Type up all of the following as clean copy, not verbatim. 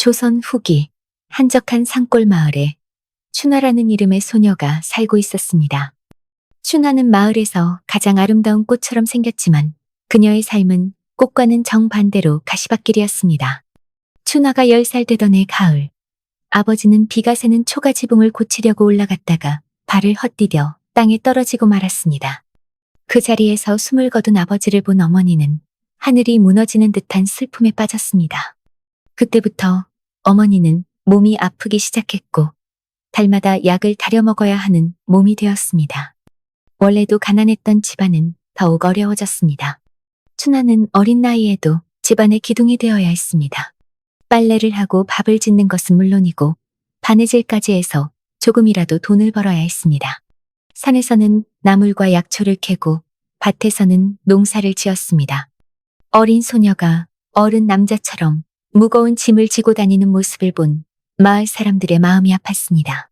조선 후기 한적한 산골 마을에 춘화라는 이름의 소녀가 살고 있었습니다. 춘화는 마을에서 가장 아름다운 꽃처럼 생겼지만 그녀의 삶은 꽃과는 정반대로 가시밭길이었습니다. 춘화가 10살 되던 해 가을, 아버지는 비가 새는 초가 지붕을 고치려고 올라갔다가 발을 헛디뎌 땅에 떨어지고 말았습니다. 그 자리에서 숨을 거둔 아버지를 본 어머니는 하늘이 무너지는 듯한 슬픔에 빠졌습니다. 그때부터 어머니는 몸이 아프기 시작했고 달마다 약을 다려 먹어야 하는 몸이 되었습니다. 원래도 가난했던 집안은 더욱 어려워졌습니다. 춘화는 어린 나이에도 집안의 기둥이 되어야 했습니다. 빨래를 하고 밥을 짓는 것은 물론이고 바느질까지 해서 조금이라도 돈을 벌어야 했습니다. 산에서는 나물과 약초를 캐고 밭에서는 농사를 지었습니다. 어린 소녀가 어른 남자처럼 무거운 짐을 지고 다니는 모습을 본 마을 사람들의 마음이 아팠습니다.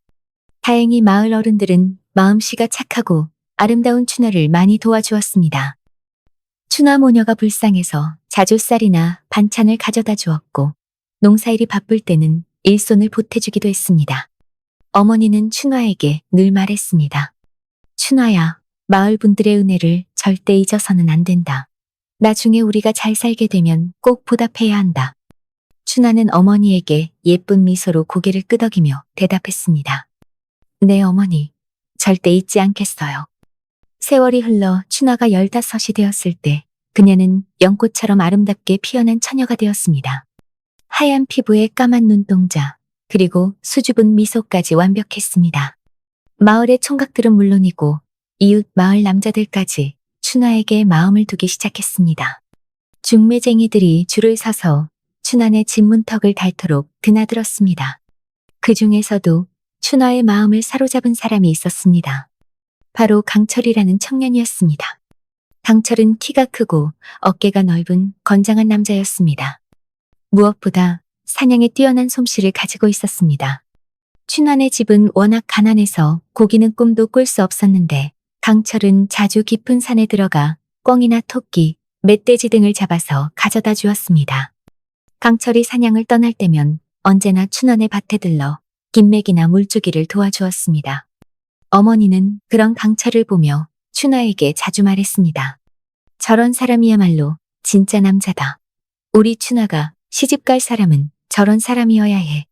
다행히 마을 어른들은 마음씨가 착하고 아름다운 춘화를 많이 도와주었습니다. 춘화 모녀가 불쌍해서 자주 쌀이나 반찬을 가져다 주었고 농사일이 바쁠 때는 일손을 보태주기도 했습니다. 어머니는 춘화에게 늘 말했습니다. 춘화야, 마을 분들의 은혜를 절대 잊어서는 안 된다. 나중에 우리가 잘 살게 되면 꼭 보답해야 한다. 춘화는 어머니에게 예쁜 미소로 고개를 끄덕이며 대답했습니다. 네, 어머니. 절대 잊지 않겠어요. 세월이 흘러 춘화가 15이 되었을 때 그녀는 연꽃처럼 아름답게 피어난 처녀가 되었습니다. 하얀 피부에 까만 눈동자, 그리고 수줍은 미소까지 완벽했습니다. 마을의 총각들은 물론이고 이웃 마을 남자들까지 춘화에게 마음을 두기 시작했습니다. 중매쟁이들이 줄을 서서 춘화의 집 문턱을 닳도록 드나들었습니다. 그 중에서도 춘화의 마음을 사로잡은 사람이 있었습니다. 바로 강철이라는 청년이었습니다. 강철은 키가 크고 어깨가 넓은 건장한 남자였습니다. 무엇보다 사냥에 뛰어난 솜씨를 가지고 있었습니다. 춘화의 집은 워낙 가난해서 고기는 꿈도 꿀 수 없었는데 강철은 자주 깊은 산에 들어가 꿩이나 토끼, 멧돼지 등을 잡아서 가져다 주었습니다. 강철이 사냥을 떠날 때면 언제나 춘화의 밭에 들러 김맥이나 물주기를 도와주었습니다. 어머니는 그런 강철을 보며 춘화에게 자주 말했습니다. 저런 사람이야말로 진짜 남자다. 우리 춘화가 시집갈 사람은 저런 사람이어야 해.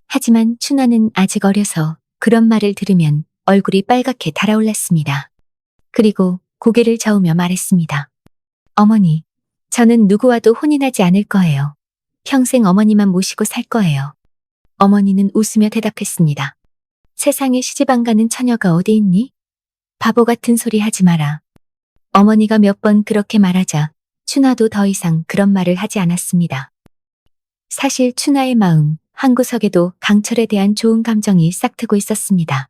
하지만 춘화는 아직 어려서 그런 말을 들으면 얼굴이 빨갛게 달아올랐습니다. 그리고 고개를 저으며 말했습니다. 어머니, 저는 누구와도 혼인하지 않을 거예요. 평생 어머니만 모시고 살 거예요. 어머니는 웃으며 대답했습니다. 세상에 시집 안 가는 처녀가 어디 있니? 바보 같은 소리 하지 마라. 어머니가 몇 번 그렇게 말하자 춘화도 더 이상 그런 말을 하지 않았습니다. 사실 춘화의 마음 한구석에도 강철에 대한 좋은 감정이 싹트고 있었습니다.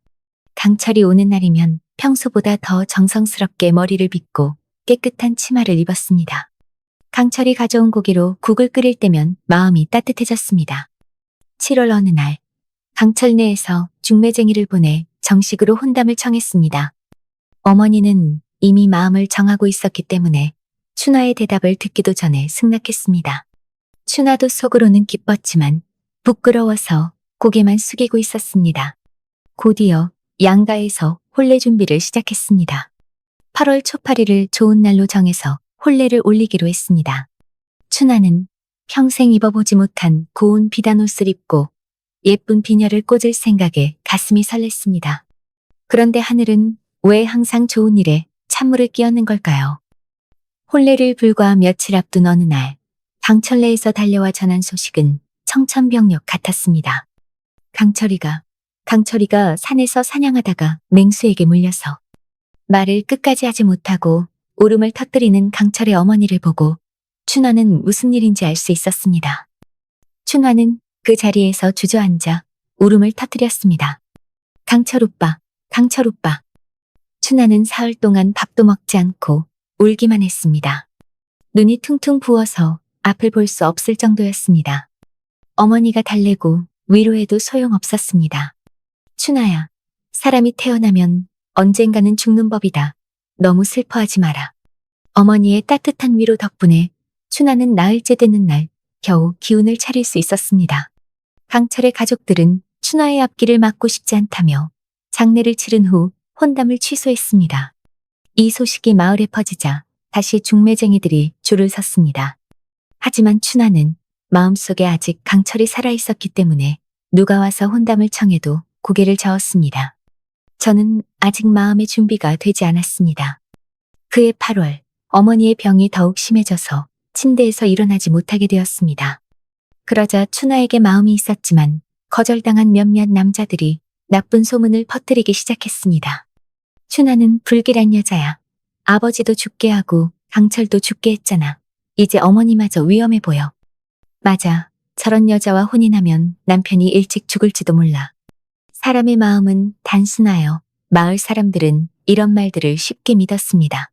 강철이 오는 날이면 평소보다 더 정성스럽게 머리를 빗고 깨끗한 치마를 입었습니다. 강철이 가져온 고기로 국을 끓일 때면 마음이 따뜻해졌습니다. 7월 어느 날, 강철 내에서 중매쟁이를 보내 정식으로 혼담을 청했습니다. 어머니는 이미 마음을 정하고 있었기 때문에 춘화의 대답을 듣기도 전에 승낙했습니다. 춘화도 속으로는 기뻤지만 부끄러워서 고개만 숙이고 있었습니다. 곧이어 양가에서 혼례 준비를 시작했습니다. 8월 초파리를 좋은 날로 정해서 혼례를 올리기로 했습니다. 춘화는 평생 입어보지 못한 고운 비단 옷을 입고 예쁜 비녀를 꽂을 생각에 가슴이 설렜습니다. 그런데 하늘은 왜 항상 좋은 일에 찬물을 끼얹는 걸까요? 혼례를 불과 며칠 앞둔 어느 날, 강철내에서 달려와 전한 소식은 청천벽력 같았습니다. 강철이가 산에서 사냥하다가 맹수에게 물려서 말을 끝까지 하지 못하고 울음을 터뜨리는 강철의 어머니를 보고 춘화는 무슨 일인지 알 수 있었습니다. 춘화는 그 자리에서 주저앉아 울음을 터뜨렸습니다. 강철 오빠. 춘화는 사흘 동안 밥도 먹지 않고 울기만 했습니다. 눈이 퉁퉁 부어서 앞을 볼 수 없을 정도였습니다. 어머니가 달래고 위로해도 소용없었습니다. 춘화야, 사람이 태어나면 언젠가는 죽는 법이다. 너무 슬퍼하지 마라. 어머니의 따뜻한 위로 덕분에 춘화는 나흘째 되는 날 겨우 기운을 차릴 수 있었습니다. 강철의 가족들은 춘화의 앞길을 막고 싶지 않다며 장례를 치른 후 혼담을 취소했습니다. 이 소식이 마을에 퍼지자 다시 중매쟁이들이 줄을 섰습니다. 하지만 춘화는 마음속에 아직 강철이 살아있었기 때문에 누가 와서 혼담을 청해도 고개를 저었습니다. 저는 아직 마음의 준비가 되지 않았습니다. 그해 8월, 어머니의 병이 더욱 심해져서 침대에서 일어나지 못하게 되었습니다. 그러자 춘화에게 마음이 있었지만 거절당한 몇몇 남자들이 나쁜 소문을 퍼뜨리기 시작했습니다. 춘화는 불길한 여자야. 아버지도 죽게 하고 강철도 죽게 했잖아. 이제 어머니마저 위험해 보여. 맞아. 저런 여자와 혼인하면 남편이 일찍 죽을지도 몰라. 사람의 마음은 단순하여 마을 사람들은 이런 말들을 쉽게 믿었습니다.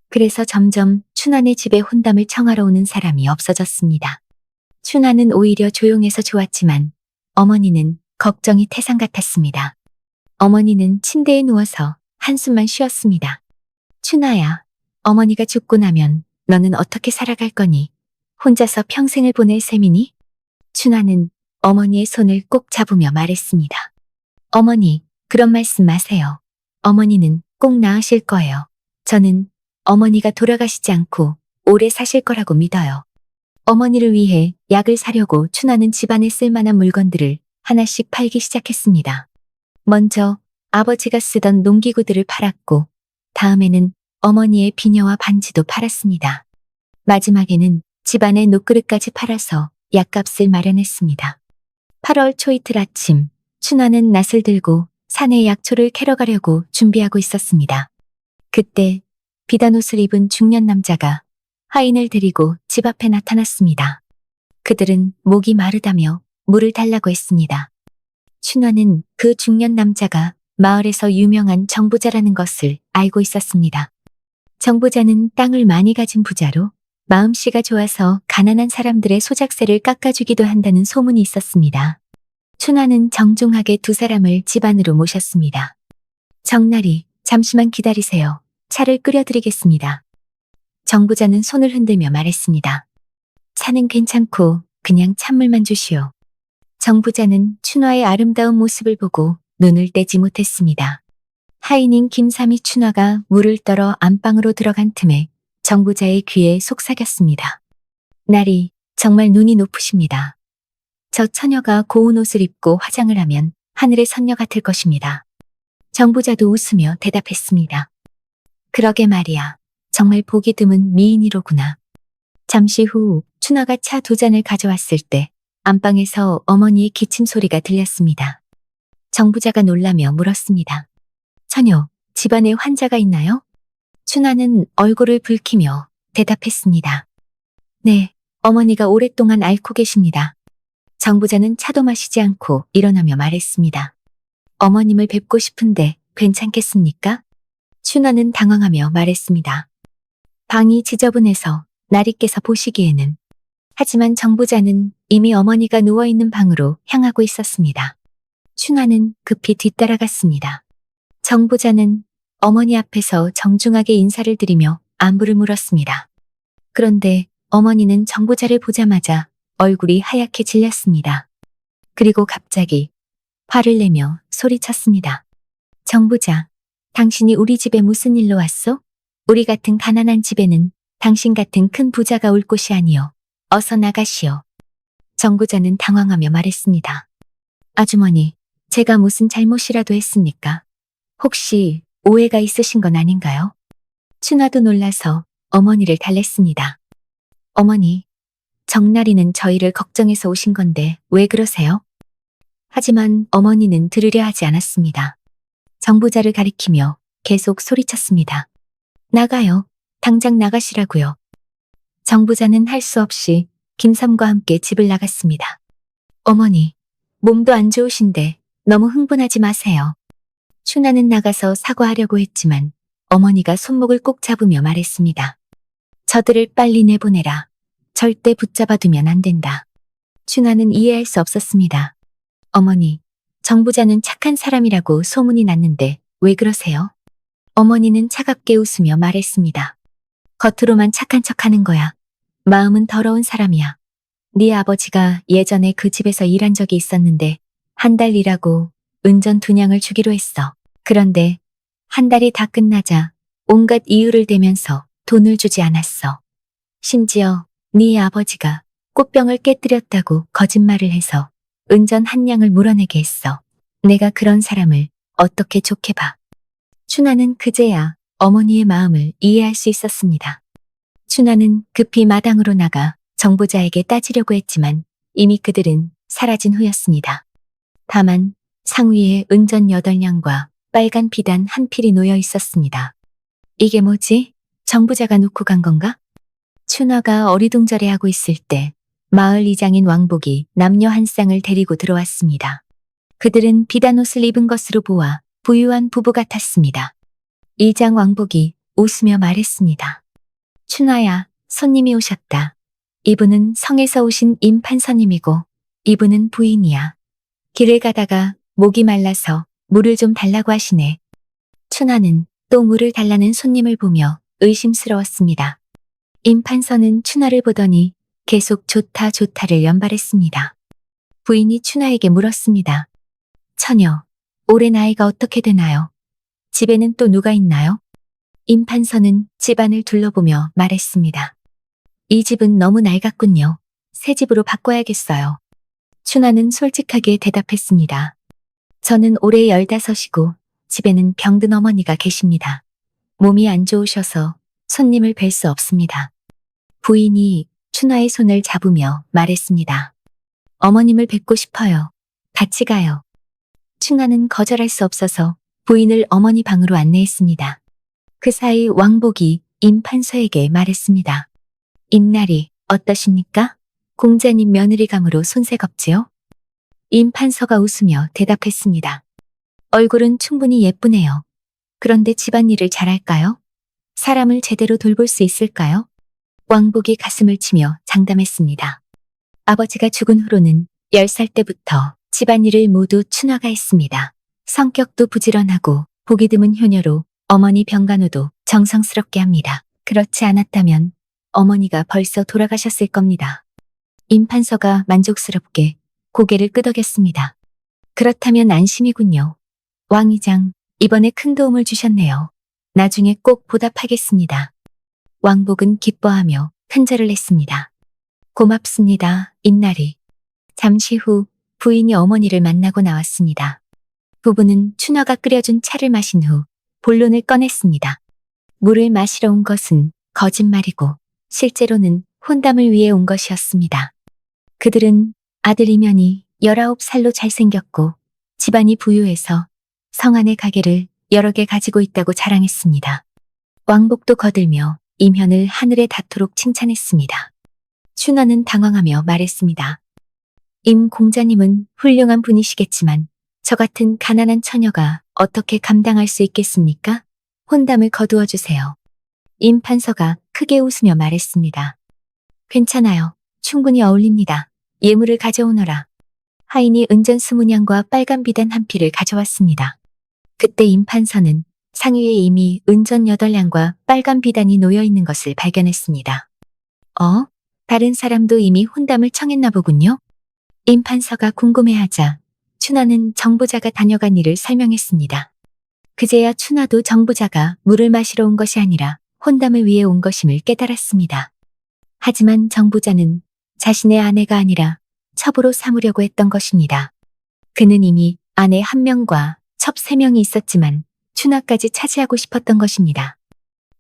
그래서 점점 춘화네 집에 혼담을 청하러 오는 사람이 없어졌습니다. 춘화는 오히려 조용해서 좋았지만 어머니는 걱정이 태산 같았습니다. 어머니는 침대에 누워서 한숨만 쉬었습니다. 춘화야, 어머니가 죽고 나면 너는 어떻게 살아갈 거니? 혼자서 평생을 보낼 셈이니? 춘화는 어머니의 손을 꼭 잡으며 말했습니다. 어머니, 그런 말씀 마세요. 어머니는 꼭 나으실 거예요. 저는 어머니가 돌아가시지 않고 오래 사실 거라고 믿어요. 어머니를 위해 약을 사려고 춘화는 집안에 쓸만한 물건들을 하나씩 팔기 시작했습니다. 먼저 아버지가 쓰던 농기구들을 팔았고 다음에는 어머니의 비녀와 반지도 팔았습니다. 마지막에는 집안의 녹그릇까지 팔아서 약값을 마련했습니다. 8월 초 이틀 아침, 춘화는 낫을 들고 산에 약초를 캐러 가려고 준비하고 있었습니다. 그때 비단 옷을 입은 중년 남자가 하인을 데리고 집 앞에 나타났습니다. 그들은 목이 마르다며 물을 달라고 했습니다. 춘화는 그 중년 남자가 마을에서 유명한 정부자라는 것을 알고 있었습니다. 정부자는 땅을 많이 가진 부자로 마음씨가 좋아서 가난한 사람들의 소작세를 깎아주기도 한다는 소문이 있었습니다. 춘화는 정중하게 두 사람을 집 안으로 모셨습니다. 정나리, 잠시만 기다리세요. 차를 끓여드리겠습니다. 정부자는 손을 흔들며 말했습니다. 차는 괜찮고 그냥 찬물만 주시오. 정부자는 춘화의 아름다운 모습을 보고 눈을 떼지 못했습니다. 하인인 김삼이 춘화가 물을 떨어 안방으로 들어간 틈에 정부자의 귀에 속삭였습니다. 나리, 정말 눈이 높으십니다. 저 처녀가 고운 옷을 입고 화장을 하면 하늘의 선녀 같을 것입니다. 정부자도 웃으며 대답했습니다. 그러게 말이야. 정말 보기 드문 미인이로구나. 잠시 후 춘화가 차 두 잔을 가져왔을 때 안방에서 어머니의 기침 소리가 들렸습니다. 정부자가 놀라며 물었습니다. 처녀, 집안에 환자가 있나요? 춘화는 얼굴을 붉히며 대답했습니다. 네, 어머니가 오랫동안 앓고 계십니다. 정부자는 차도 마시지 않고 일어나며 말했습니다. 어머님을 뵙고 싶은데 괜찮겠습니까? 춘화는 당황하며 말했습니다. 방이 지저분해서 나리께서 보시기에는. 하지만 정부자는 이미 어머니가 누워있는 방으로 향하고 있었습니다. 춘화는 급히 뒤따라갔습니다. 정부자는 어머니 앞에서 정중하게 인사를 드리며 안부를 물었습니다. 그런데 어머니는 정부자를 보자마자 얼굴이 하얗게 질렸습니다. 그리고 갑자기 화를 내며 소리쳤습니다. 정부자, 당신이 우리 집에 무슨 일로 왔소? 우리 같은 가난한 집에는 당신 같은 큰 부자가 올 곳이 아니오. 어서 나가시오. 정부자는 당황하며 말했습니다. 아주머니, 제가 무슨 잘못이라도 했습니까? 혹시 오해가 있으신 건 아닌가요? 춘화도 놀라서 어머니를 달랬습니다. 어머니, 정나리는 저희를 걱정해서 오신 건데 왜 그러세요? 하지만 어머니는 들으려 하지 않았습니다. 정부자를 가리키며 계속 소리쳤습니다. 나가요. 당장 나가시라고요. 정부자는 할 수 없이 김삼과 함께 집을 나갔습니다. 어머니, 몸도 안 좋으신데 너무 흥분하지 마세요. 춘화는 나가서 사과하려고 했지만 어머니가 손목을 꼭 잡으며 말했습니다. 저들을 빨리 내보내라. 절대 붙잡아두면 안 된다. 춘화는 이해할 수 없었습니다. 어머니, 정부자는 착한 사람이라고 소문이 났는데 왜 그러세요? 어머니는 차갑게 웃으며 말했습니다. 겉으로만 착한 척하는 거야. 마음은 더러운 사람이야. 네 아버지가 예전에 그 집에서 일한 적이 있었는데 한 달 일하고 은전 2냥을 주기로 했어. 그런데 한 달이 다 끝나자 온갖 이유를 대면서 돈을 주지 않았어. 심지어 네 아버지가 꽃병을 깨뜨렸다고 거짓말을 해서 은전 1냥을 물어내게 했어. 내가 그런 사람을 어떻게 좋게 봐. 춘하는 그제야 어머니의 마음을 이해할 수 있었습니다. 춘하는 급히 마당으로 나가 정보자에게 따지려고 했지만 이미 그들은 사라진 후였습니다. 다만 상위에 은전 8냥과 빨간 비단 한 필이 놓여 있었습니다. 이게 뭐지? 정부자가 놓고 간 건가? 춘하가 어리둥절해하고 있을 때 마을 이장인 왕복이 남녀 한 쌍을 데리고 들어왔습니다. 그들은 비단 옷을 입은 것으로 보아 부유한 부부 같았습니다. 이장 왕복이 웃으며 말했습니다. 춘하야, 손님이 오셨다. 이분은 성에서 오신 임판서님이고 이분은 부인이야. 길을 가다가 목이 말라서 물을 좀 달라고 하시네. 춘하는 또 물을 달라는 손님을 보며 의심스러웠습니다. 임판서는 춘하를 보더니 계속 좋다 좋다를 연발했습니다. 부인이 춘하에게 물었습니다. 처녀, 올해 나이가 어떻게 되나요? 집에는 또 누가 있나요? 임판서는 집안을 둘러보며 말했습니다. 이 집은 너무 낡았군요. 새 집으로 바꿔야겠어요. 춘하는 솔직하게 대답했습니다. 저는 올해 15이고 집에는 병든 어머니가 계십니다. 몸이 안 좋으셔서 손님을 뵐 수 없습니다. 부인이 춘하의 손을 잡으며 말했습니다. 어머님을 뵙고 싶어요. 같이 가요. 춘하는 거절할 수 없어서 부인을 어머니 방으로 안내했습니다. 그 사이 왕복이 임판서에게 말했습니다. 임나리, 어떠십니까? 공자님 며느리감으로 손색없지요? 임판서가 웃으며 대답했습니다. 얼굴은 충분히 예쁘네요. 그런데 집안일을 잘할까요? 사람을 제대로 돌볼 수 있을까요? 왕복이 가슴을 치며 장담했습니다. 아버지가 죽은 후로는 10살 때부터 집안일을 모두 춘하가 했습니다. 성격도 부지런하고 보기 드문 효녀로 어머니 병간호도 정성스럽게 합니다. 그렇지 않았다면 어머니가 벌써 돌아가셨을 겁니다. 임판서가 만족스럽게 고개를 끄덕였습니다. 그렇다면 안심이군요. 왕이장, 이번에 큰 도움을 주셨네요. 나중에 꼭 보답하겠습니다. 왕복은 기뻐하며 큰절을 했습니다. 고맙습니다, 임나리. 잠시 후 부인이 어머니를 만나고 나왔습니다. 부부는 춘하가 끓여준 차를 마신 후 본론을 꺼냈습니다. 물을 마시러 온 것은 거짓말이고 실제로는 혼담을 위해 온 것이었습니다. 그들은 아들 이면이 19살로 잘생겼고 집안이 부유해서 성 안의 가게를 여러 개 가지고 있다고 자랑했습니다. 왕복도 거들며 이면을 하늘에 닿도록 칭찬했습니다. 춘하는 당황하며 말했습니다. 임 공자님은 훌륭한 분이시겠지만 저 같은 가난한 처녀가 어떻게 감당할 수 있겠습니까? 혼담을 거두어 주세요. 임 판서가 크게 웃으며 말했습니다. 괜찮아요. 충분히 어울립니다. 예물을 가져오너라. 하인이 은전 20냥과 빨간 비단 한 필을 가져왔습니다. 그때 임 판서는 상위에 이미 은전 8냥과 빨간 비단이 놓여 있는 것을 발견했습니다. 다른 사람도 이미 혼담을 청했나 보군요. 임 판서가 궁금해하자 춘하는 정부자가 다녀간 일을 설명했습니다. 그제야 춘하도 정부자가 물을 마시러 온 것이 아니라 혼담을 위해 온 것임을 깨달았습니다. 하지만 정부자는 자신의 아내가 아니라 첩으로 삼으려고 했던 것입니다. 그는 이미 아내 1명과 첩 3명이 있었지만 춘하까지 차지하고 싶었던 것입니다.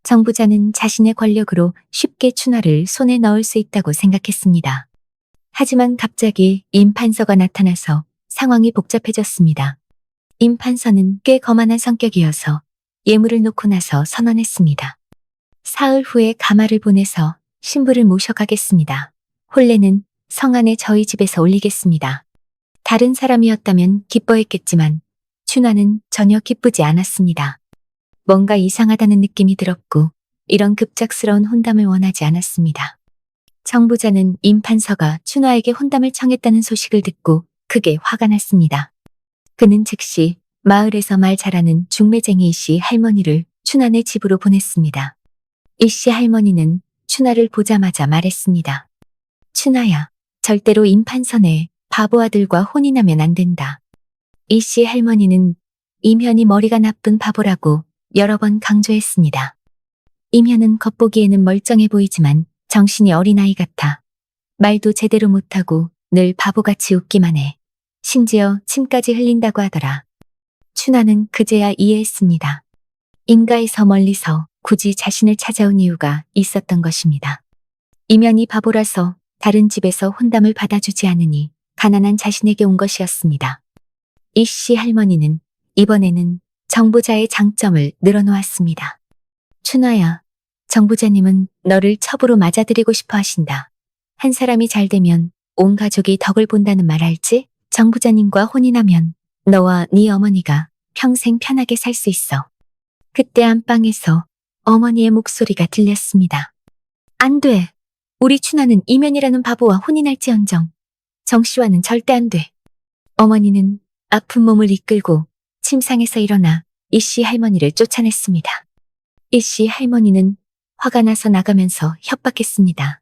정부자는 자신의 권력으로 쉽게 춘하를 손에 넣을 수 있다고 생각했습니다. 하지만 갑자기 임 판서가 나타나서 상황이 복잡해졌습니다. 임 판서는 꽤 거만한 성격이어서 예물을 놓고 나서 선언했습니다. 사흘 후에 가마를 보내서 신부를 모셔가겠습니다. 혼례는 성 안에 저희 집에서 올리겠습니다. 다른 사람이었다면 기뻐했겠지만 춘하는 전혀 기쁘지 않았습니다. 뭔가 이상하다는 느낌이 들었고 이런 급작스러운 혼담을 원하지 않았습니다. 정부자는 임 판서가 춘하에게 혼담을 청했다는 소식을 듣고 크게 화가 났습니다. 그는 즉시 마을에서 말 잘하는 중매쟁이 이씨 할머니를 춘하네 집으로 보냈습니다. 이씨 할머니는 춘하를 보자마자 말했습니다. 춘하야, 절대로 임판선의 바보 아들과 혼인하면 안 된다. 이 씨의 할머니는 임현이 머리가 나쁜 바보라고 여러 번 강조했습니다. 임현은 겉보기에는 멀쩡해 보이지만 정신이 어린아이 같아. 말도 제대로 못하고 늘 바보같이 웃기만 해. 심지어 침까지 흘린다고 하더라. 춘하는 그제야 이해했습니다. 인가에서 멀리서 굳이 자신을 찾아온 이유가 있었던 것입니다. 임현이 바보라서 다른 집에서 혼담을 받아주지 않으니 가난한 자신에게 온 것이었습니다. 이 씨 할머니는 이번에는 정부자의 장점을 늘어놓았습니다. 춘하야, 정부자님은 너를 첩으로 맞아들이고 싶어 하신다. 한 사람이 잘 되면 온 가족이 덕을 본다는 말 알지? 정부자님과 혼인하면 너와 네 어머니가 평생 편하게 살 수 있어. 그때 안방에서 어머니의 목소리가 들렸습니다. 안 돼. 우리 춘하는 이면이라는 바보와 혼인할지언정 정 씨와는 절대 안 돼. 어머니는 아픈 몸을 이끌고 침상에서 일어나 이 씨 할머니를 쫓아냈습니다. 이 씨 할머니는 화가 나서 나가면서 협박했습니다.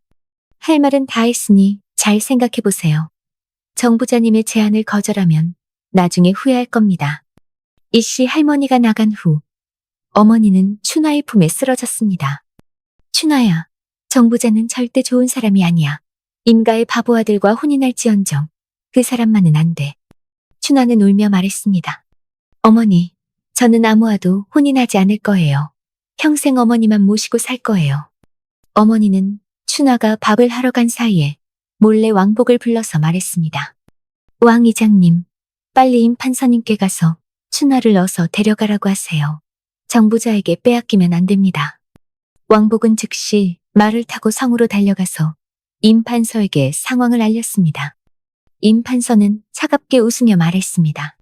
할 말은 다 했으니 잘 생각해 보세요. 정 부자님의 제안을 거절하면 나중에 후회할 겁니다. 이 씨 할머니가 나간 후 어머니는 춘하의 품에 쓰러졌습니다. 춘하야, 정 부자는 절대 좋은 사람이 아니야. 임가의 바보 아들과 혼인할지언정 그 사람만은 안 돼. 춘하는 울며 말했습니다. 어머니, 저는 아무와도 혼인하지 않을 거예요. 평생 어머니만 모시고 살 거예요. 어머니는 춘하가 밥을 하러 간 사이에 몰래 왕복을 불러서 말했습니다. 왕 이장님, 빨리 임판서님께 가서 춘하를 어서 데려가라고 하세요. 정부자에게 빼앗기면 안 됩니다. 왕복은 즉시 말을 타고 성으로 달려가서 임판서에게 상황을 알렸습니다. 임판서는 차갑게 웃으며 말했습니다.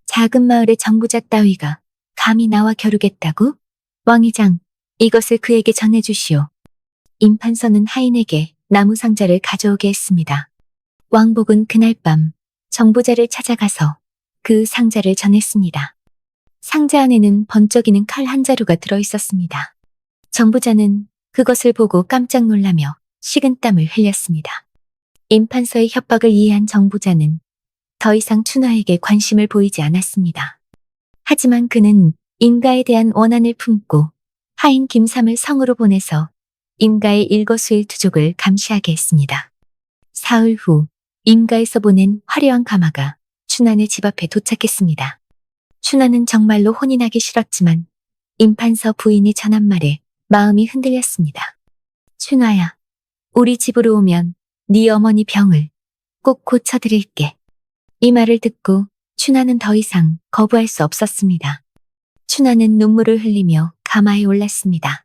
작은 마을의 정부자 따위가 감히 나와 겨루겠다고? 왕이장, 이것을 그에게 전해주시오. 임판서는 하인에게 나무 상자를 가져오게 했습니다. 왕복은 그날 밤 정부자를 찾아가서 그 상자를 전했습니다. 상자 안에는 번쩍이는 칼 한 자루가 들어있었습니다. 정부자는 그것을 보고 깜짝 놀라며 식은땀을 흘렸습니다. 임판서의 협박을 이해한 정부자는 더 이상 춘하에게 관심을 보이지 않았습니다. 하지만 그는 임가에 대한 원한을 품고 하인 김삼을 성으로 보내서 임가의 일거수일투족을 감시하게 했습니다. 사흘 후 임가에서 보낸 화려한 가마가 춘하의 집 앞에 도착했습니다. 춘하는 정말로 혼인하기 싫었지만 임판서 부인이 전한 말에 마음이 흔들렸습니다. 춘하야, 우리 집으로 오면 네 어머니 병을 꼭 고쳐드릴게. 이 말을 듣고 춘하는 더 이상 거부할 수 없었습니다. 춘하는 눈물을 흘리며 가마에 올랐습니다.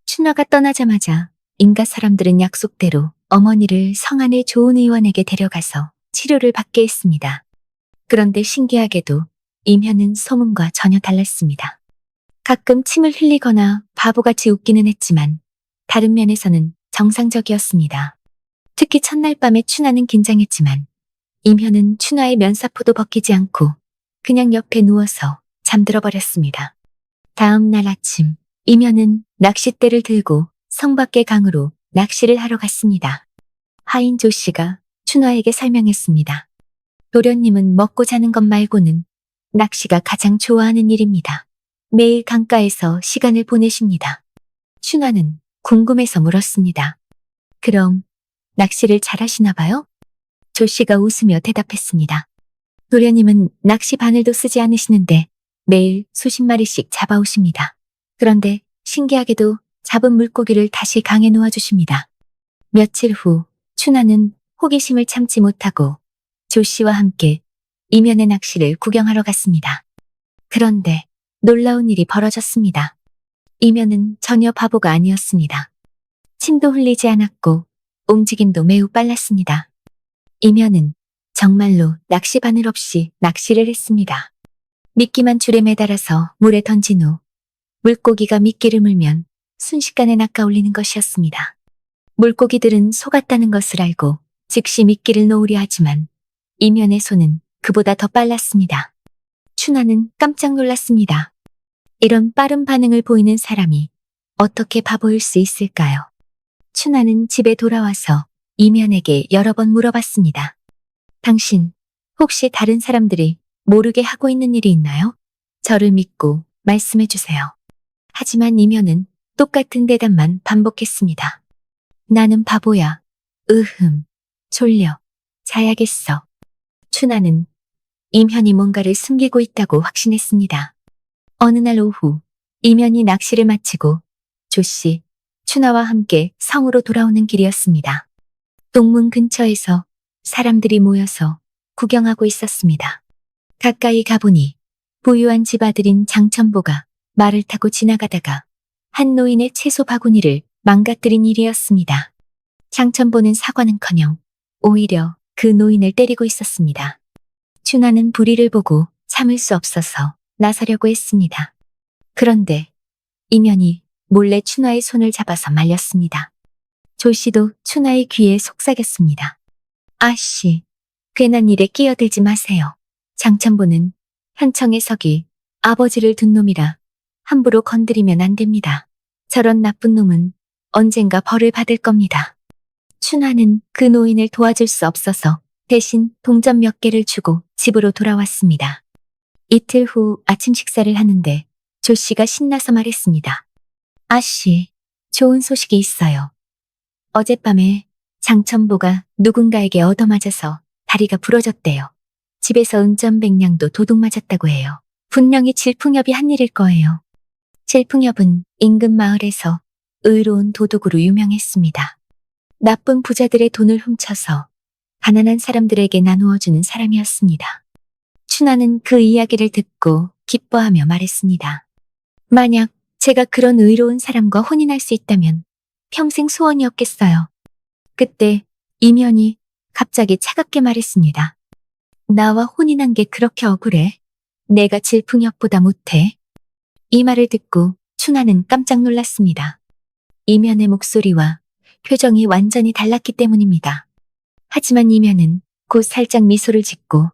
춘하가 떠나자마자 임가 사람들은 약속대로 어머니를 성 안의 좋은 의원에게 데려가서 치료를 받게 했습니다. 그런데 신기하게도 임현은 소문과 전혀 달랐습니다. 가끔 침을 흘리거나 바보같이 웃기는 했지만 다른 면에서는 정상적이었습니다. 특히 첫날 밤에 춘하는 긴장했지만 임현은 춘하의 면사포도 벗기지 않고 그냥 옆에 누워서 잠들어 버렸습니다. 다음 날 아침 임현은 낚싯대를 들고 성 밖의 강으로 낚시를 하러 갔습니다. 하인 조 씨가 춘하에게 설명했습니다. 도련님은 먹고 자는 것 말고는 낚시가 가장 좋아하는 일입니다. 매일 강가에서 시간을 보내십니다. 춘하는 궁금해서 물었습니다. 그럼 낚시를 잘하시나 봐요? 조 씨가 웃으며 대답했습니다. 도련님은 낚시 바늘도 쓰지 않으시는데 매일 수십 마리씩 잡아오십니다. 그런데 신기하게도 잡은 물고기를 다시 강에 놓아주십니다. 며칠 후 춘하는 호기심을 참지 못하고 조 씨와 함께 이면의 낚시를 구경하러 갔습니다. 그런데 놀라운 일이 벌어졌습니다. 이면은 전혀 바보가 아니었습니다. 침도 흘리지 않았고 움직임도 매우 빨랐습니다. 이면은 정말로 낚시 바늘 없이 낚시를 했습니다. 미끼만 줄에 매달아서 물에 던진 후 물고기가 미끼를 물면 순식간에 낚아올리는 것이었습니다. 물고기들은 속았다는 것을 알고 즉시 미끼를 놓으려 하지만 이면의 손은 그보다 더 빨랐습니다. 춘하는 깜짝 놀랐습니다. 이런 빠른 반응을 보이는 사람이 어떻게 바보일 수 있을까요? 춘하는 집에 돌아와서 이면에게 여러 번 물어봤습니다. 당신, 혹시 다른 사람들이 모르게 하고 있는 일이 있나요? 저를 믿고 말씀해 주세요. 하지만 이면은 똑같은 대답만 반복했습니다. 나는 바보야. 졸려. 자야겠어. 춘하는 이면이 뭔가를 숨기고 있다고 확신했습니다. 어느 날 오후, 이면이 낚시를 마치고 조씨, 춘하와 함께 성으로 돌아오는 길이었습니다. 동문 근처에서 사람들이 모여서 구경하고 있었습니다. 가까이 가보니 부유한 집 아들인 장천보가 말을 타고 지나가다가 한 노인의 채소 바구니를 망가뜨린 일이었습니다. 장천보는 사과는커녕 오히려 그 노인을 때리고 있었습니다. 춘하는 불의를 보고 참을 수 없어서 나서려고 했습니다. 그런데 이면이 몰래 춘하의 손을 잡아서 말렸습니다. 조씨도 춘하의 귀에 속삭였습니다. 아씨, 괜한 일에 끼어들지 마세요. 장천보는 현청에 서기 아버지를 둔 놈이라 함부로 건드리면 안 됩니다. 저런 나쁜 놈은 언젠가 벌을 받을 겁니다. 춘하는 그 노인을 도와줄 수 없어서 대신 동전 몇 개를 주고 집으로 돌아왔습니다. 이틀 후 아침 식사를 하는데 조씨가 신나서 말했습니다. 아씨, 좋은 소식이 있어요. 어젯밤에 장천보가 누군가에게 얻어맞아서 다리가 부러졌대요. 집에서 은전백냥도 도둑 맞았다고 해요. 분명히 질풍엽이 한 일일 거예요. 질풍엽은 인근 마을에서 의로운 도둑으로 유명했습니다. 나쁜 부자들의 돈을 훔쳐서 가난한 사람들에게 나누어주는 사람이었습니다. 춘하는 그 이야기를 듣고 기뻐하며 말했습니다. 만약 제가 그런 의로운 사람과 혼인할 수 있다면 평생 소원이었겠어요. 그때 이면이 갑자기 차갑게 말했습니다. 나와 혼인한 게 그렇게 억울해? 내가 질풍엽보다 못해? 이 말을 듣고 춘하는 깜짝 놀랐습니다. 이면의 목소리와 표정이 완전히 달랐기 때문입니다. 하지만 이면은 곧 살짝 미소를 짓고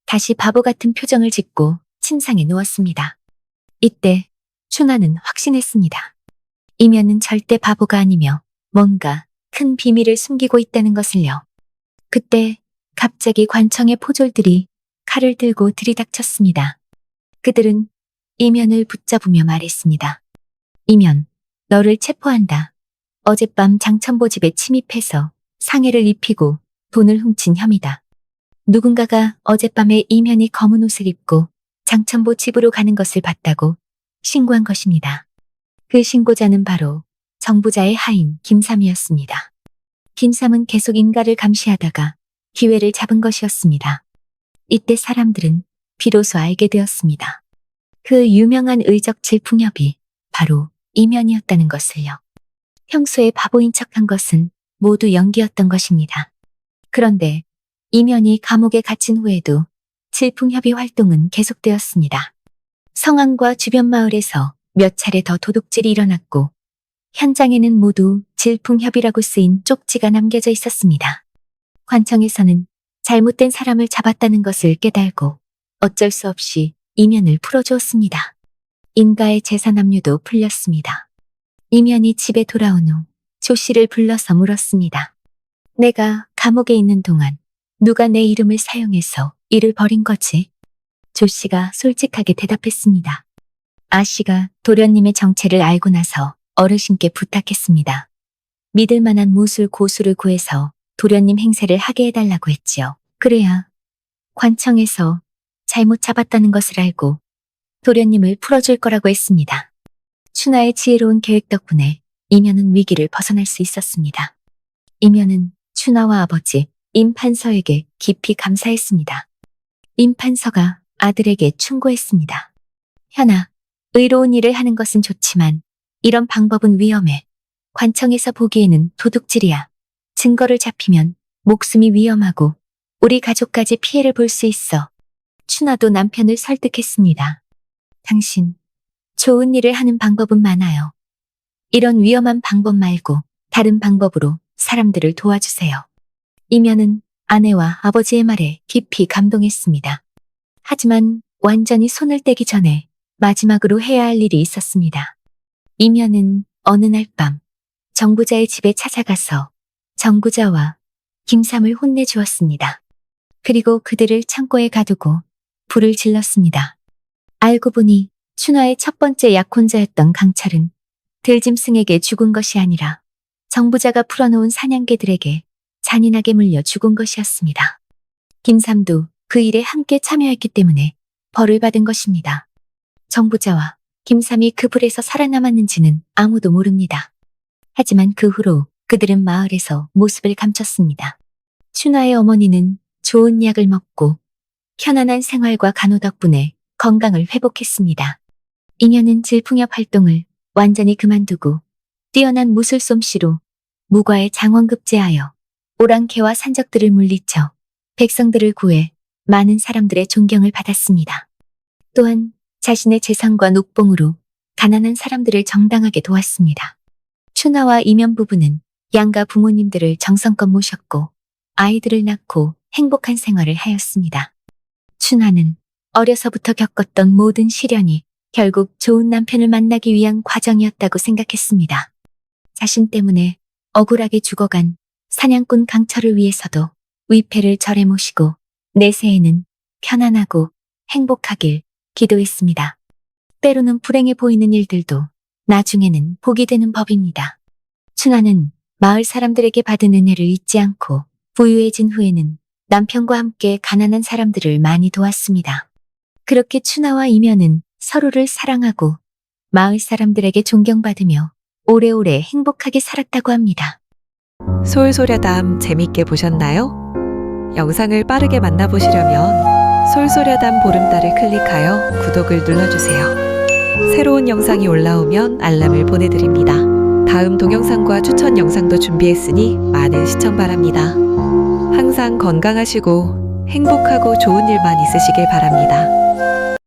다시 바보 같은 표정을 짓고 침상에 누웠습니다. 이때 춘하는 확신했습니다. 이면은 절대 바보가 아니며 뭔가 큰 비밀을 숨기고 있다는 것을요. 그때 갑자기 관청의 포졸들이 칼을 들고 들이닥쳤습니다. 그들은 이면을 붙잡으며 말했습니다. 이면, 너를 체포한다. 어젯밤 장천보 집에 침입해서 상해를 입히고 돈을 훔친 혐의다. 누군가가 어젯밤에 이면이 검은 옷을 입고 장천보 집으로 가는 것을 봤다고 신고한 것입니다. 그 신고자는 바로 정부자의 하인 김삼이었습니다. 김삼은 계속 인가를 감시하다가 기회를 잡은 것이었습니다. 이때 사람들은 비로소 알게 되었습니다. 그 유명한 의적 질풍엽이 바로 이면이었다는 것을요. 평소에 바보인 척한 것은 모두 연기였던 것입니다. 그런데 이면이 감옥에 갇힌 후에도 질풍협의 활동은 계속되었습니다. 성안과 주변 마을에서 몇 차례 더 도둑질이 일어났고 현장에는 모두 질풍협이라고 쓰인 쪽지가 남겨져 있었습니다. 관청에서는 잘못된 사람을 잡았다는 것을 깨달고 어쩔 수 없이 이면을 풀어주었습니다. 인가의 재산 압류도 풀렸습니다. 이면이 집에 돌아온 후 조 씨를 불러서 물었습니다. 내가 감옥에 있는 동안 누가 내 이름을 사용해서 일을 벌인 거지? 조 씨가 솔직하게 대답했습니다. 아 씨가 도련님의 정체를 알고 나서 어르신께 부탁했습니다. 믿을 만한 무술 고수를 구해서 도련님 행세를 하게 해달라고 했지요. 그래야 관청에서 잘못 잡았다는 것을 알고 도련님을 풀어줄 거라고 했습니다. 춘하의 지혜로운 계획 덕분에 이면은 위기를 벗어날 수 있었습니다. 이면은 춘하와 아버지 임판서에게 깊이 감사했습니다. 임판서가 아들에게 충고했습니다. 현아, 의로운 일을 하는 것은 좋지만 이런 방법은 위험해. 관청에서 보기에는 도둑질이야. 증거를 잡히면 목숨이 위험하고 우리 가족까지 피해를 볼 수 있어. 춘하도 남편을 설득했습니다. 당신, 좋은 일을 하는 방법은 많아요. 이런 위험한 방법 말고 다른 방법으로 사람들을 도와주세요. 이면은 아내와 아버지의 말에 깊이 감동했습니다. 하지만 완전히 손을 떼기 전에 마지막으로 해야 할 일이 있었습니다. 이면은 어느 날 밤 정부자의 집에 찾아가서 정부자와 김삼을 혼내주었습니다. 그리고 그들을 창고에 가두고 불을 질렀습니다. 알고 보니 춘화의 첫 번째 약혼자였던 강철은 들짐승에게 죽은 것이 아니라 정부자가 풀어놓은 사냥개들에게 잔인하게 물려 죽은 것이었습니다. 김삼도 그 일에 함께 참여했기 때문에 벌을 받은 것입니다. 정부자와 김삼이 그 불에서 살아남았는지는 아무도 모릅니다. 하지만 그 후로 그들은 마을에서 모습을 감췄습니다. 춘화의 어머니는 좋은 약을 먹고 편안한 생활과 간호 덕분에 건강을 회복했습니다. 이녀는 질풍엽 활동을 완전히 그만두고 뛰어난 무술 솜씨로 무과에 장원급제하여 오랑캐와 산적들을 물리쳐 백성들을 구해 많은 사람들의 존경을 받았습니다. 또한 자신의 재산과 녹봉으로 가난한 사람들을 정당하게 도왔습니다. 춘화와 이면 부부는 양가 부모님들을 정성껏 모셨고 아이들을 낳고 행복한 생활을 하였습니다. 춘화는 어려서부터 겪었던 모든 시련이 결국 좋은 남편을 만나기 위한 과정이었다고 생각했습니다. 자신 때문에 억울하게 죽어간 사냥꾼 강철을 위해서도 위패를 절에 모시고 내세에는 편안하고 행복하길 기도했습니다. 때로는 불행해 보이는 일들도 나중에는 복이 되는 법입니다. 춘화는 마을 사람들에게 받은 은혜를 잊지 않고 부유해진 후에는 남편과 함께 가난한 사람들을 많이 도왔습니다. 그렇게 춘화와 이면은 서로를 사랑하고 마을 사람들에게 존경받으며 오래오래 행복하게 살았다고 합니다. 솔솔야담 재밌게 보셨나요? 영상을 빠르게 만나보시려면 솔솔야담 보름달을 클릭하여 구독을 눌러주세요. 새로운 영상이 올라오면 알람을 보내드립니다. 다음 동영상과 추천 영상도 준비했으니 많은 시청 바랍니다. 항상 건강하시고 행복하고 좋은 일만 있으시길 바랍니다.